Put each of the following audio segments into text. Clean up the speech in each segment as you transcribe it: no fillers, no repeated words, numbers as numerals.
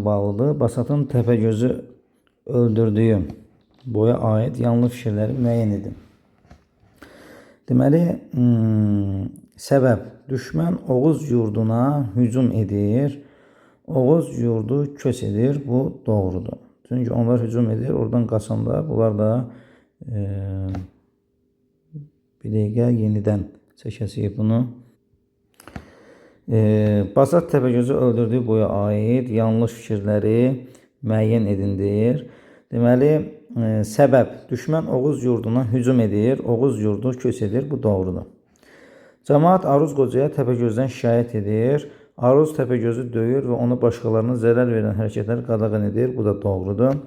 bağlıdır. Basatın Təpəgözü öldürdüyü boya ait yanlış fikirləri müəyyən edin. Deməli, səbəb düşmən Oğuz yurduna hücum edir. Oğuz yurdu köç edir. Bu doğrudur. Çünki onlar hücum edir. Oradan qaçanlar, bunlar da bir dəqiqə yenidən çəkəsirik bunu. Basat Təpəgözü öldürdüyü boya ait yanlış fikirləri müəyyən edin deyir. Deməli, səbəb düşmən Oğuz yurduna hücum edir. Oğuz yurdu köç edir. Bu doğrudur. Cəmaət Aruz Qocaya Təpəgözdən şikayət edir. Aruz Təpəgözü döyür və ona başqalarına zərər verən hərəkətləri qadağan edir. Bu da doğrudur.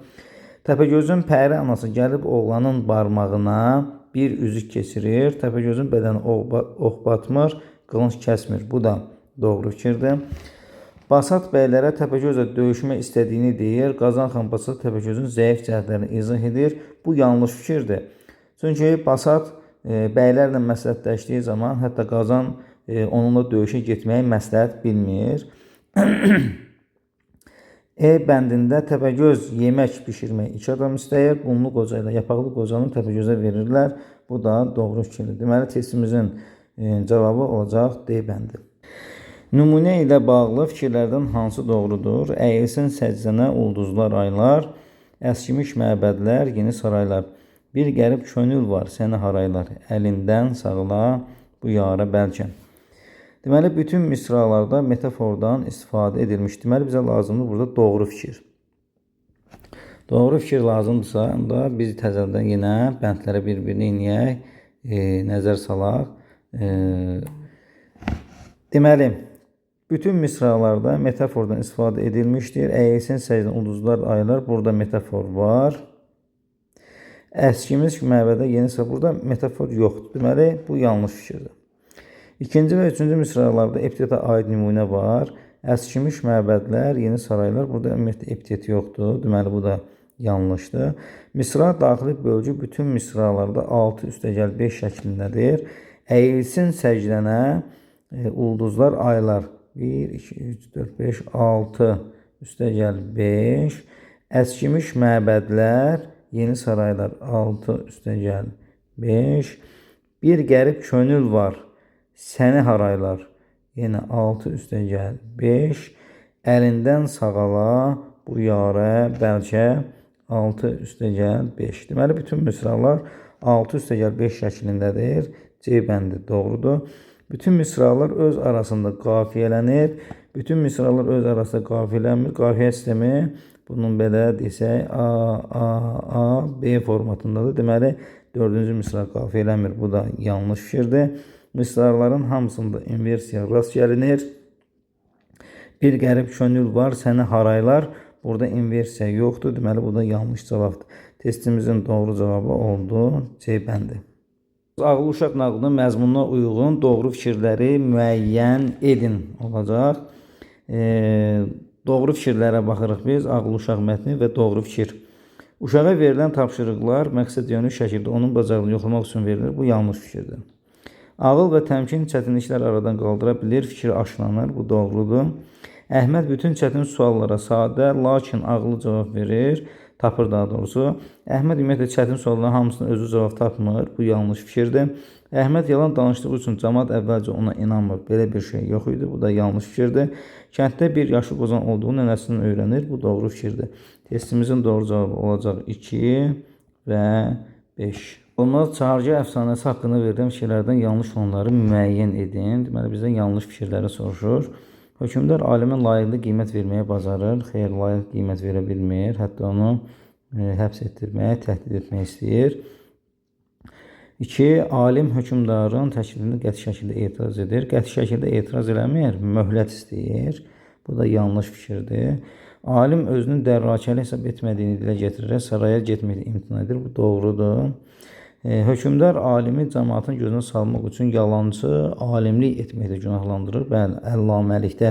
Təpəgözün pəri anası gəlib oğlanın barmağına bir üzük keçirir. Təpəgözün bədəni ox batmır, qılınc kəsmir. Bu da doğru fikirdir. Basat bəylərə Təpəgözlə döyüşmək istədiyini deyir. Qazan xan Basat Təpəgözün zəif cəhətlərini izah edir. Bu yanlış fikirdir. Çünki Basat bəylərlə məsləhətləşdiyi zaman hətta Qazan onunla döyüşə getməyi məsləhət bilmir. Bəndində Təpəgöz yemək bişirmək 2 adam istəyir. Bunlu qoca ilə yapaqlı qocanı Təpəgözə verirlər. Bu da doğru fikirdir. Deməli, testimizin cavabı olacaq D bəndi. Nümunə ilə bağlı fikirlərdən hansı doğrudur? Əyilsin səcdənə ulduzlar aylar, əskimiş məbədlər, yeni saraylar. Bir qərib könül var, səni haraylar, əlindən sağla bu yara bəlkə. Deməli, bütün misralarda metafordan istifadə edilmiş. Deməli, bizə lazımdır burada doğru fikir. Doğru fikir lazımdırsa, da biz təzədən yenə bəndlərə bir-birini inəyək, nəzər salaq. Deməli, bütün misralarda metafordan istifadə edilmişdir. Əyilsin səcdən ulduzlar aylar. Burada metafor var. Əskimiş məbədə yenisi. Burada metafor yoxdur. Deməli, bu yanlış fikirdir. İkinci və üçüncü misralarda epiteta aid nümunə var. Əskimiş məbədlər, yeni saraylar. Burada ümumiyyətlə epitet yoxdur. Deməli, bu da yanlışdır. Misra daxili bölgü bütün misralarda 6 üstəgəl 5 şəklindədir. Əyilsin səcdənə ulduzlar aylar. 1, 2, 3, 4, 5, 6 üstəgəl 5. Əskimiş məbədlər, yeni saraylar 6 üstəgəl 5. Bir qərib könül var, səni haraylar. Yenə 6 üstəgəl 5. Əlindən sağala bu yara bəlkə 6 üstəgəl 5. Deməli, bütün misralar 6 üstəgəl 5 şəklindədir. C bəndi doğrudur. Bütün misralar öz arasında qafiyələnir. Bütün misralar öz arasında qafiyələnmir. Qafiyə sistemi bunun belə desək A, B formatındadır. Deməli, 4-cü misra qafiyələnmir. Bu da yanlış fikirdir. Misraların hamısında inversiya rast gəlinir. Bir qərib könül var, səni haraylar. Burada inversiya yoxdur. Deməli, bu da yanlış cavabdır. Testimizin doğru cavabı oldu. C bəndi. Ağıl uşaq nağlının məzmununa uyğun doğru fikirləri müəyyən edin olacaq. Doğru fikirlərə baxırıq biz. Ağıl uşaq mətni və doğru fikir. Uşağa verilən tapşırıqlar məqsəd yönlü şəkildə onun bacarığını yoxlamaq üçün verilir. Bu yanlış fikirdir. Ağıl və təmkin çətinliklər aradan qaldıra bilir. Fikir aşılanır. Bu doğrudur. Əhməd bütün çətin suallara sadə, lakin ağıllı cavab verir. Tapır daha doğrusu. Əhməd ümumiyyətlə çətin sualların hamısına özü cavab tapmır. Bu yanlış fikirdir. Əhməd yalan danışdığı üçün cəmaət əvvəlcə ona inanmır. Belə bir şey yox idi. Bu da yanlış fikirdir. Kənddə bir yaşlı qozan olduğunu nənəsindən öyrənir. Bu doğru fikirdir. Testimizin doğru cavabı olacaq 2 və 5. Olmaz çağırıcı əfsanəsi haqqında verilən fikirlərdən yanlış olanları müəyyən edin. Deməli, bizdən yanlış fikirləri soruşur. Hökmdar alimə layiqli qiymət verməyə bacarır. Xeyr, layiq qiymət verə bilmir. Hətta onu həbs etdirməyə, təhdid etmək istəyir. 2. Alim hökmdarın təklifini qəti şəkildə etiraz edir. Qəti şəkildə etiraz eləmir, möhlət istəyir. Bu da yanlış fikirdir. Alim özünün dərrakəli hesab etmədiyini dilə gətirir. Saraya getməkdə imtina edir. Bu doğrudur. Hökmdar alimi cəmaatın gözünə salmaq üçün yalancı alimlik etməkdə günahlandırır. Bəli, əlləməlikdə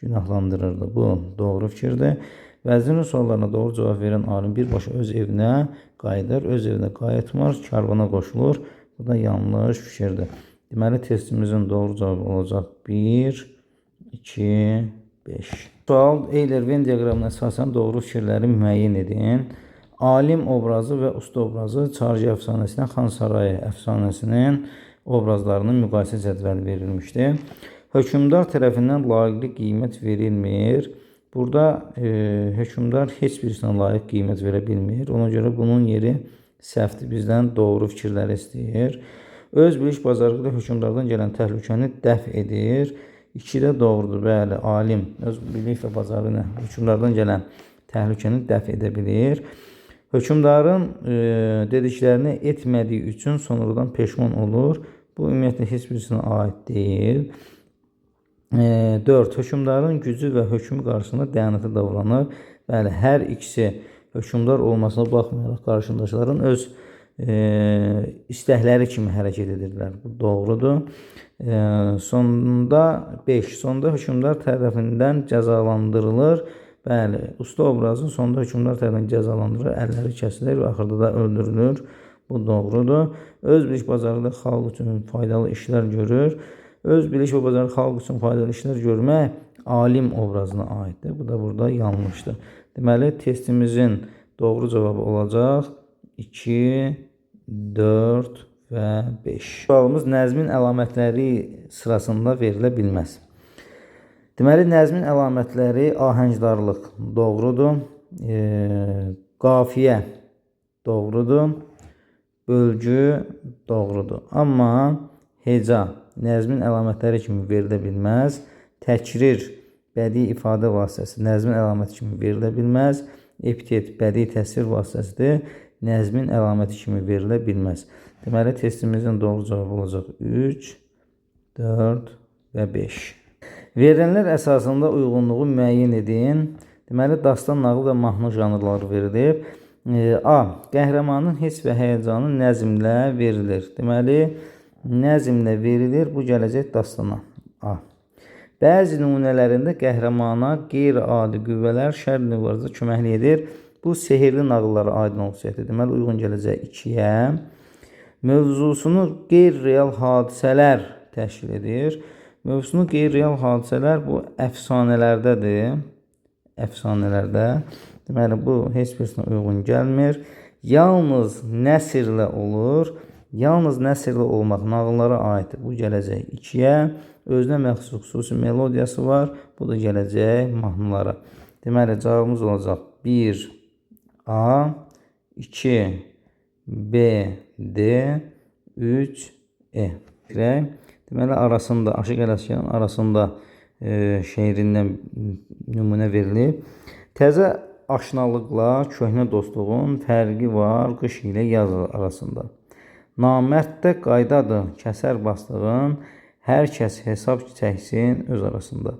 günahlandırırdı. Bu doğru fikirdir. Vəzirin suallarına doğru cavab verən alim birbaşa öz evinə qayıdır. Öz evinə qayıtmır, karvana qoşulur. Bu da yanlış fikirdir. Deməli, testimizin doğru cavabı olacaq 1, 2, 5. Sual Eyler-Venn diaqramına əsasən doğru fikirləri müəyyən edin. Alim obrazı və usta obrazı Çarjı əfsanəsindən Xan Sarayı əfsanəsinin obrazlarının müqayisə cədvəli verilmişdir. Hökmdar tərəfindən layiqli qiymət verilmir. Burada hökmdar heç birisinə layiq qiymət verə bilmir. Ona görə bunun yeri səhvdir. Bizdən doğru fikirləri istəyir. Öz biliş bacarıqlı hökmdardan gələn təhlükəni dəf edir. 2-də doğrudur. Bəli, alim öz bilik və bacarığı ilə hökmdardan gələn təhlükəni dəf edə bilir. Hökmdarın dediklərini etmədiyi üçün sonradan peşman olur. Bu ümumiyyətlə heç birisinə aid deyil. 4. Hökmdarın gücü və hökmü qarşısında dəyanətli davranır. Bəli, hər ikisi hökmdar olmasına baxmayaraq qarşındakıların öz istəkləri kimi hərəkət edirlər. Bu doğrudur. Sonda 5. Sonda hökmdar tərəfindən cəzalandırılır. Bəli, usta obrazı sonda hökmdar tərəfindən cəzalandırılır, əlləri kəsilir və axırda da öldürülür. Bu doğrudur. Öz biliş bacarıqlı xalq üçün faydalı işlər görür. Öz biliş və bacarıq xalq üçün faydalı işlər görmək alim obrazına aiddir. Bu da burada yanlışdır. Deməli, testimizin doğru cavabı olacaq 2, 4 və 5. Sualımız nəzmin əlamətləri sırasında verilə bilməz. Deməli, nəzmin əlamətləri ahəngdarlıq doğrudur. Qafiyə doğrudur. Bölgü doğrudur. Amma heca nəzmin əlamətləri kimi verilə bilməz. Təkrir bədii ifadə vasitəsi nəzmin əlaməti kimi verilə bilməz. Epitet bədii təsvir vasitəsidir. Nəzmin əlaməti kimi verilə bilməz. Deməli, testimizin doğru cavabı olacaq 3, 4 və 5. Verilənlər əsasında uyğunluğu müəyyən edin. Deməli, dastan, nağıl və mahnı janrları verilib. A. Qəhrəmanın hiss və həyəcanı nəzmlə verilir. Deməli, nəzmlə verilir. Bu gələcək dastana. A. Bəzi nümunələrində qəhrəmana qeyri-adi qüvvələr şər nüvarıza köməklik edir. Bu, sehirli nağıllara aydın olsaydı. Deməli, uyğun gələcək 2-yə. Mövzusunu qeyri-real hadisələr təşkil edir. Mövzusunu qeyri-real hadisələr bu əfsanələrdədir. Əfsanələrdə. Deməli, bu heç birisinə uyğun gəlmir. Yalnız nəsrlə olur. Yalnız nəsrlə olmaq nağıllara aiddir. Bu gələcək 2-yə. Özünə məxsus xüsusi melodiyası var. Bu da gələcək mahnılara. Deməli, cavabımız olacaq 1 A, 2 B, D, 3 E. Deməli, arasında, Aşıq Ələsgərin arasında şeirindən nümunə verilib. Təzə aşnalıqla köhnə dostluğun fərqi var qış ilə yaz arasında. Namərddə qaydadır kəsər bastığın, hər kəs hesab çəksin öz arasında.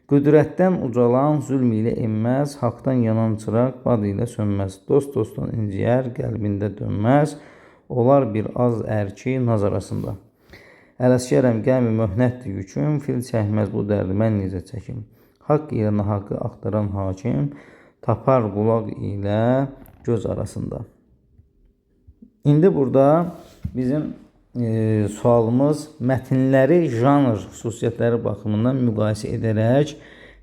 Qüdrətdən ucalan zülm ilə enməz, haqdan yanan çıraq bad ilə sönməz. Dost dostdan inciyər, qəlbində dönməz, olar bir az ərki naz arasında. Ələsgərəm gəlmi möhnətdir yüküm, fil çəkməz bu dərdi mən necə çəkim. Haqq ilə nahaqqı axtaran hakim, tapar qulaq ilə göz arasında. İndi burada bizim sualımız mətnləri janr xüsusiyyətləri baxımından müqayisə edərək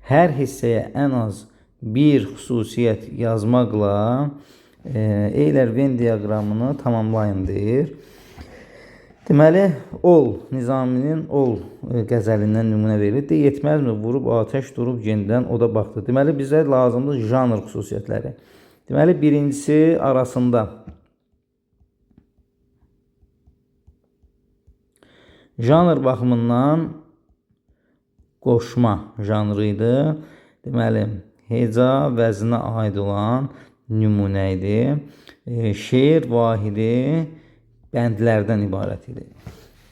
hər hissəyə ən az bir xüsusiyyət yazmaqla Eyler-Venn diaqramını tamamlayın deyir. Deməli, ol Nizaminin ol qəzəlindən nümunə verilir. Yetməzmi vurub atəş durub yenidən oda baxdı. Deməli, bizə lazımdır janr xüsusiyyətləri. Deməli, birincisi arasında. Janr baxımından qoşma janrı idi. Deməli, heca vəzinə aid olan nümunə idi. Şeir vahidi bəndlərdən ibarət idi.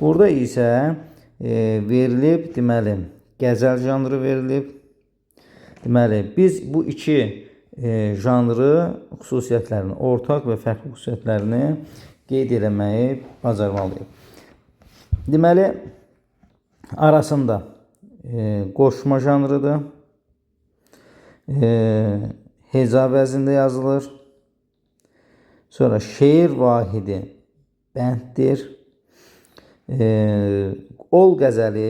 Burada isə verilib, deməli, qəzəl janrı verilib. Deməli, biz bu iki janrı xüsusiyyətlərini, ortaq və fərqli xüsusiyyətlərini qeyd eləməyi bacarmalıyıq. Deməli, arasında qoşma janrıdır. Heca vəzində yazılır. Sonra şeir vahidi bənddir. Ol qəzəli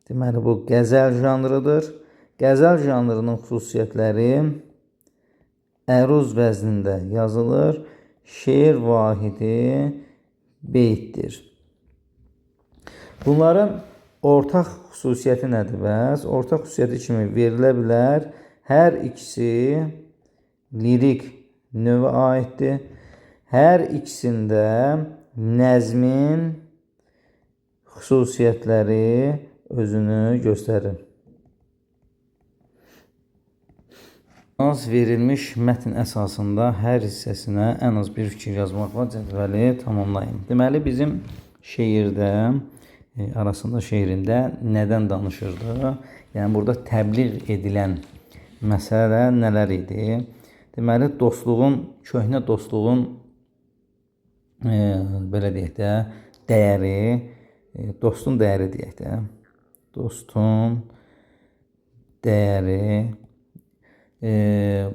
Deməli, bu qəzəl janrıdır. Qəzəl janrının xüsusiyyətləri əruz vəznində yazılır. Şeir vahidi beytdir. Bunların ortaq xüsusiyyəti nədir bəs? Ortaq xüsusiyyəti kimi verilə bilər. Hər ikisi lirik növə aiddir. Hər ikisində nəzmin xüsusiyyətləri özünü göstərir. Az verilmiş mətn əsasında hər hissəsinə ən az bir fikir yazmaqla cədvəli tamamlayın. Deməli, bizim şeirdə, şeirində nədən danışırdı? Yəni, burada təbliğ edilən məsələ nələr idi? Deməli, köhnə dostluğun, belə deyək də, dəyəri, dostun dəyəri deyək də, dostun dəyəri.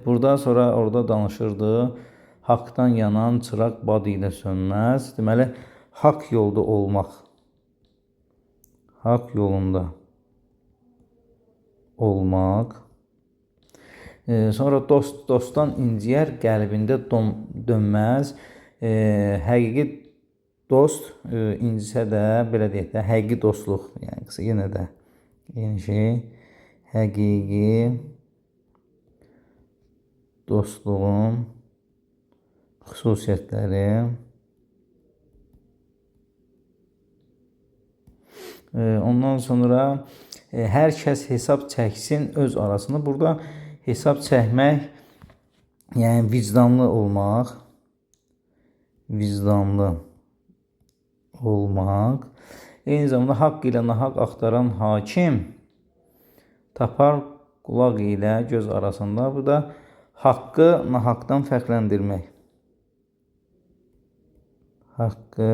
Burada sonra orada danışırdı, haqdan yanan çıraq bad ilə sönməz. Deməli, haqq yolda olmaq, haqq yolunda olmaq. Sonra dostdan inciyər, qəlbində dönməz. Həqiqi dost incisə də, belə deyək də, həqiqi dostluq, yəni qısa yenə də həqiqi dostluğun xüsusiyyətləri. Ondan sonra hər kəs hesab çəksin öz arasında. Burada hesab çəkmək, yəni vicdanlı olmaq, eyni zamanda haqq ilə nahaq axtaran hakim tapar qulaq ilə göz arasında. Bu da haqqı nahaqdan fərqləndirmək. Haqqı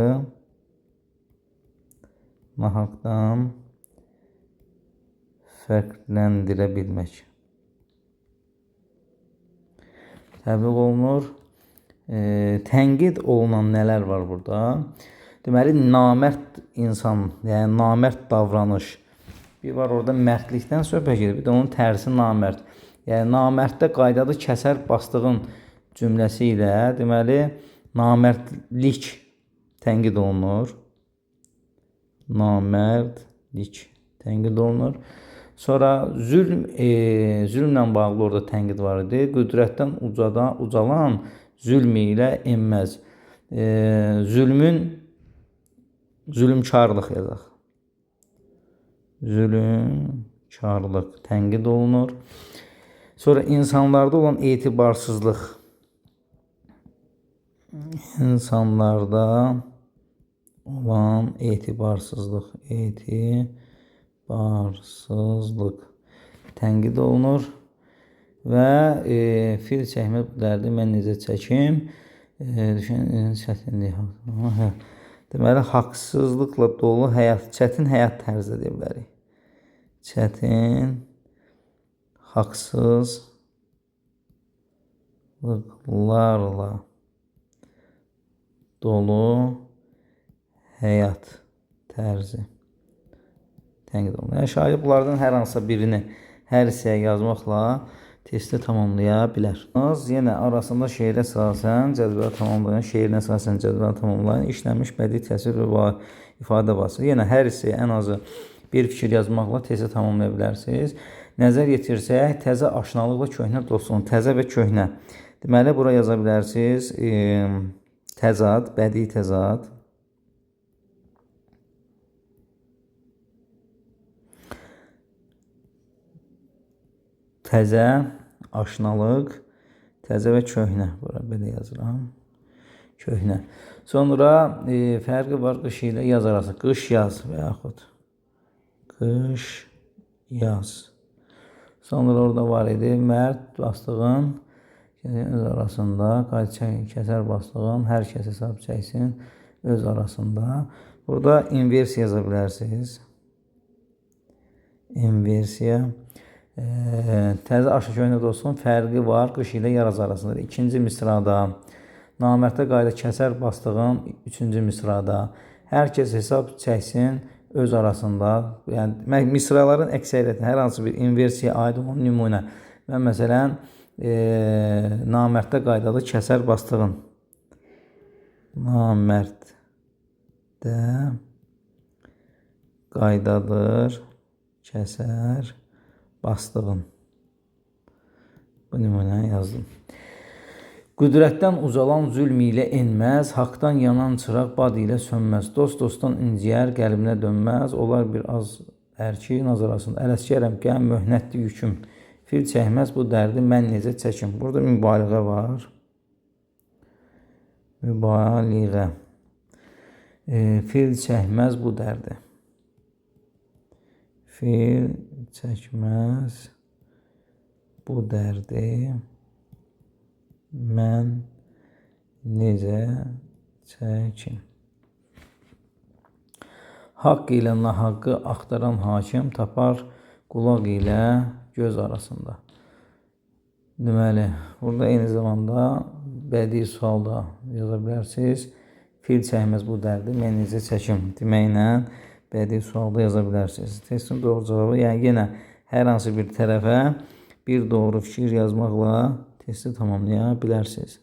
nahaqdan fərqləndirə bilmək. Təbliğ olunur. Tənqid olunan nələr var burada? Deməli, namərd insan, yəni namərd davranış. Bir var orada mərdlikdən söhbət gedir, bir də onun tərsi namərd. Yəni, namərddə qaydadı kəsər bastığın cümləsi ilə, deməli, namərdlik tənqid olunur. Namərdlik tənqid olunur. Sonra zülmlə bağlı orada tənqid var idi. Qüdrətdən ucalan zülm ilə enməz. Zülmkarlıq yazaq. Zülmkarlıq tənqid olunur. Sonra insanlarda olan etibarsızlıq. İnsanlarda olan etibarsızlıq. Tənqid olunur. Və fil çəkmə dərdi mən necə çəkim? Deməli, haqsızlıqla dolu həyat, çətin həyat tərzi deyə bilərik. Çətin, haqsızlıqlarla dolu həyat tərzi tənqid olunur. Yəni, şair bunlardan hər hansısa birini hər hissəyə yazmaqla testi tamamlaya bilər. Yenə arasında şeirə əsasən cədvələ tamamlayan, şeirinə əsasən cədvələ tamamlayan, işlənmiş bədii təsvir və ifadə vasitələri. Yenə hər hissəyə ən azı bir fikir yazmaqla testi tamamlaya bilərsiniz. Nəzər yetirsək, təzə aşinalıqla köhnə dostluğun, təzə və köhnə. Deməli, bura yaza bilərsiniz, təzad, bədii təzad. Təzə, aşinalıq, təzə və köhnə. Bura belə yazıram. Köhnə. Sonra fərqi var qış ilə yaz arası. Qış, yaz və yaxud qış, yaz. Sonra orada var idi. Mərd bastığın öz arasında, kəsər bastığın, hər kəs hesab çəksin öz arasında. Burada inversiya yaza bilərsiniz. İnversiya. Təzə aşı köhnə dostluğun fərqi var qış ilə yaz arasında. İkinci misrada namərdə qayda kəsər bastığın üçüncü misrada hər kəs hesab çəksin öz arasında, yəni misraların əksəriyyətinə hər hansı bir inversiya aid olan nümunə. Mən məsələn namərddə qaydalı kəsər bastığın. Namərddə qaydadır kəsər bastığın. Bu nümunəni yazdım. Qüdrətdən uzalan zülm ilə enməz, haqdan yanan çıraq bad ilə sönməz. Dost dostdan inciyər, qəlbinə dönməz. Olar bir az ərki nazarasında. Ələskərəm, qəm, möhnətli yüküm. Fil çəkməz bu dərdi, mən necə çəkim. Burada mübaliğə var. Mübaliğə. Fil çəkməz bu dərdi. Fil çəkməz bu dərdi. Mən necə çəkim. Haqq ilə nahaqqı axtaran hakim tapar qulaq ilə göz arasında. Deməli, burada eyni zamanda bədii sualda yaza bilərsiniz. Fil çəkməz bu dərdi, mən necə çəkim deməklə bədii sualda yaza bilərsiniz. Testin doğru cavabı, yəni yenə hər hansı bir tərəfə bir doğru fikir yazmaqla testi tamamlaya bilərsiniz.